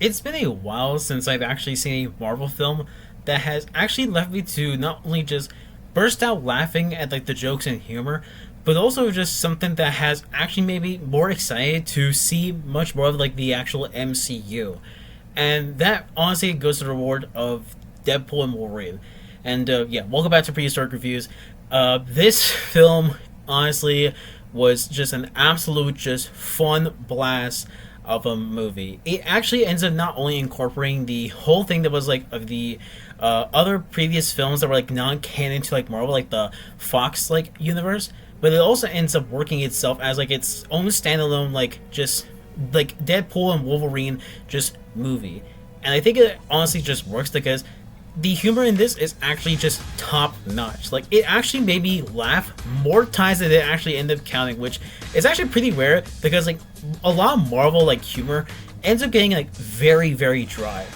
It's been a while since I've actually seen a Marvel film that has actually left me to not only just burst out laughing at like the jokes and humor, but also just something that has actually made me more excited to see much more of like the actual MCU. And that honestly goes to the reward of Deadpool and Wolverine. And yeah, welcome back to Prehistoric Reviews. This film honestly was just an absolute just fun blast of a movie. It actually ends up not only incorporating the whole thing that was like of the other previous films that were like non-canon to like Marvel, like the Fox like universe, but it also ends up working itself as like its own standalone like just like Deadpool and Wolverine just movie. And I think it honestly just works because the humor in this is actually just top notch. Like it actually made me laugh more times than it actually ended up counting, which is actually pretty rare because like a lot of Marvel like humor ends up getting like very dry.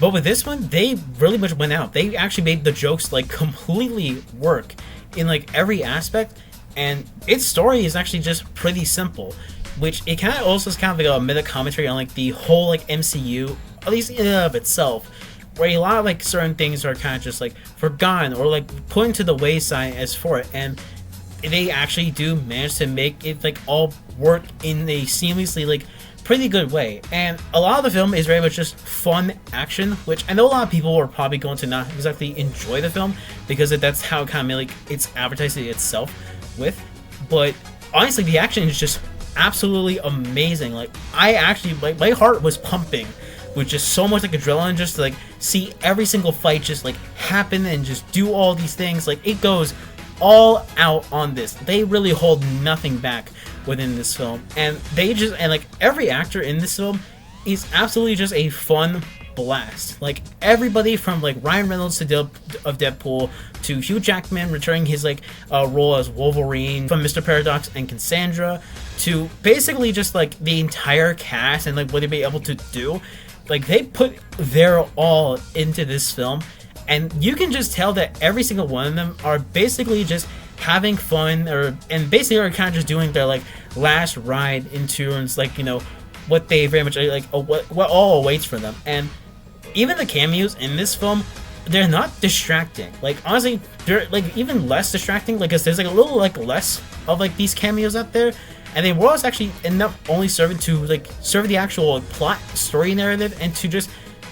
But with this one, they really much went out. They actually made the jokes like completely work in like every aspect, and its story is actually just pretty simple, which it kind of also is kind of like a meta commentary on like the whole like MCU, at least in and of itself, where a lot of like certain things are kind of just like forgotten or like put into the wayside as for it, and they actually do manage to make it like all work in a seamlessly like pretty good way. And a lot of the film is very much just fun action, which I know a lot of people are probably going to not exactly enjoy the film because that's how it kind of like it's advertising itself with. But honestly, the action is just absolutely amazing. Like I actually like my heart was pumping with just so much like adrenaline just to like see every single fight just like happen and just do all these things. Like it goes all out on this. They really hold nothing back within this film, and they just and like every actor in this film is absolutely just a fun blast. Like everybody from like Ryan Reynolds of Deadpool to Hugh Jackman returning his like role as Wolverine, from Mr. Paradox and Cassandra to basically just like the entire cast and like what they'd be able to do. Like they put their all into this film, and you can just tell that every single one of them are basically just having fun, and basically are kind of just doing their like last ride into, and like, you know, what they very much like what all awaits for them. And even the cameos in this film, they're not distracting. Like honestly, they're like even less distracting, like 'cause there's like a little like less of like these cameos out there, and they was actually end up only serving to like serve the actual like, plot story narrative and to just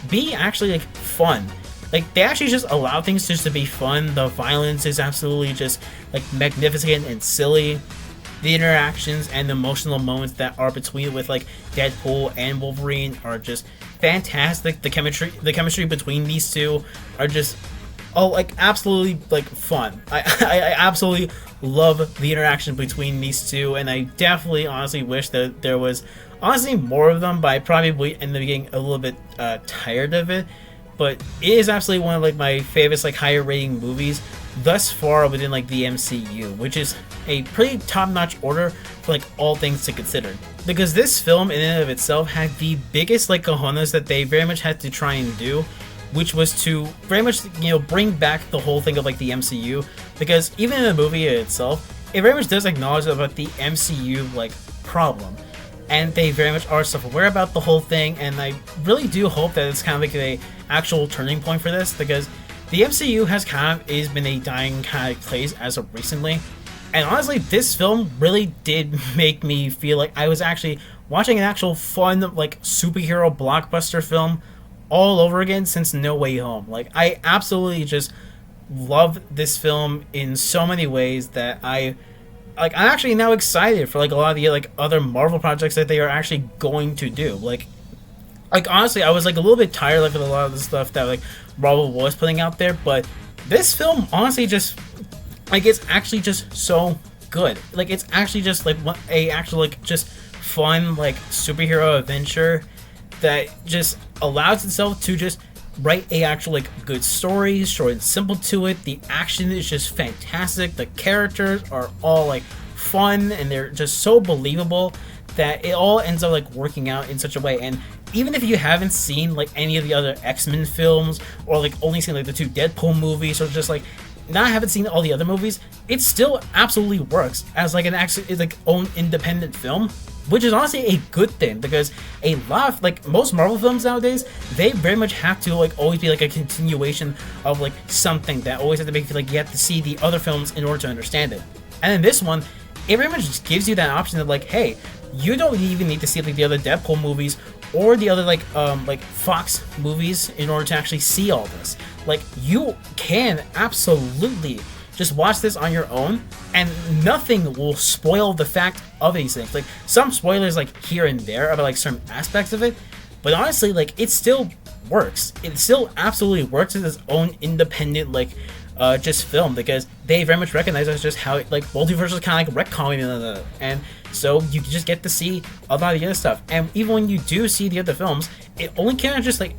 be actually like fun. Like they actually just allow things just to be fun. The violence is absolutely just like magnificent and silly. The interactions and the emotional moments that are between with like Deadpool and Wolverine are just fantastic. The chemistry between these two are just like absolutely like fun. I absolutely love the interaction between these two, and I definitely honestly wish that there was honestly more of them, but I probably end up getting a little bit tired of it. But it is absolutely one of like my favorites like higher rating movies thus far within like the MCU, which is a pretty top-notch order for like all things to consider. Because this film in and of itself had the biggest like cojones that they very much had to try and do, which was to very much, you know, bring back the whole thing of like the MCU. Because even in the movie itself, it very much does acknowledge about the MCU like problem, and they very much are self-aware about the whole thing. And I really do hope that it's kind of like a actual turning point for this, because the MCU has kind of been a dying kind of place as of recently. And honestly, this film really did make me feel like I was actually watching an actual fun like superhero blockbuster film all over again since No Way Home. Like I absolutely just love this film in so many ways that I'm actually now excited for like a lot of the like other Marvel projects that they are actually going to do. Like honestly, I was like a little bit tired of a lot of the stuff that like Marvel was putting out there, but this film honestly just like it's actually just so good. Like it's actually just like a actual like just fun like superhero adventure that just allows itself to just write a actual like good story, short and simple to it. The action is just fantastic. The characters are all like fun, and they're just so believable that it all ends up like working out in such a way. And even if you haven't seen like any of the other X-Men films, or like only seen like the two Deadpool movies, or just like haven't seen all the other movies, it still absolutely works as like an like own independent film. which is honestly a good thing because a lot of like most Marvel films nowadays, they very much have to like always be like a continuation of like something that always have to make you feel like you have to see the other films in order to understand it. And in this one, it very much just gives you that option of like, hey, you don't even need to see like the other Deadpool movies or the other like Fox movies in order to actually see all this. Like you can absolutely just watch this on your own, and nothing will spoil the fact of these things. Like some spoilers like here and there about like certain aspects of it, but honestly, like it still works. It still absolutely works as its own independent like just film because they very much recognize as just how like multiverse is kind of like retconning, and so you just get to see a lot of the other stuff. And even when you do see the other films, it only kind of just like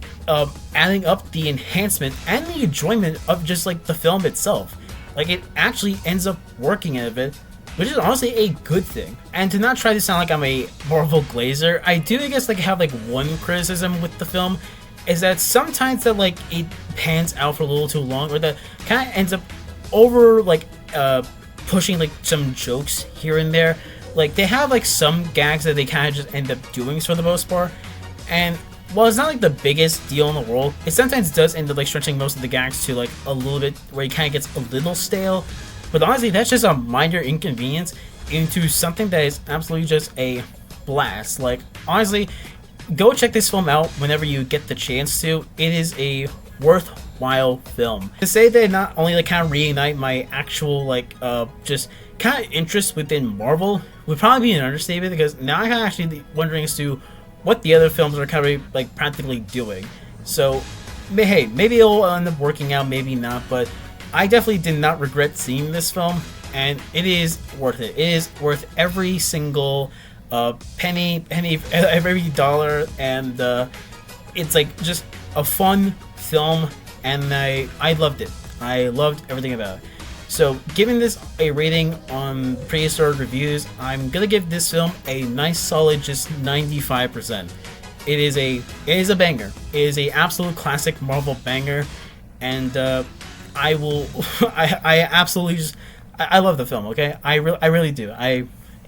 adding up the enhancement and the enjoyment of just like the film itself. Like it actually ends up working a bit, which is honestly a good thing. And to not try to sound like I'm a Marvel glazer, I do I guess like have like one criticism with the film is that sometimes that like it pans out for a little too long, or that kind of ends up over like pushing like some jokes here and there. Like they have like some gags that they kind of just end up doing for the most part, and while it's not like the biggest deal in the world, it sometimes does end up like stretching most of the gags to like a little bit where it kind of gets a little stale. But honestly, that's just a minor inconvenience into something that is absolutely just a blast. Like honestly, go check this film out whenever you get the chance to. It is a worthwhile film. To say that not only like kind of reignite my actual like just kind of interest within Marvel would probably be an understatement, because now I'm actually wondering as to what the other films are kind of like practically doing. So hey, maybe it'll end up working out, maybe not, but I definitely did not regret seeing this film, and it is worth it. It is worth every single penny, every dollar, and it's like just a fun film, and I loved it. I loved everything about it. So giving this a rating on Prehistoric Reviews, I'm gonna give this film a nice solid just 95%. It is a banger. It is a absolute classic Marvel banger, and I will I absolutely just I love the film. Okay, I really do.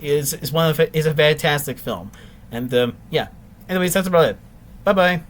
It's a fantastic film, and yeah. Anyways, that's about it. Bye bye.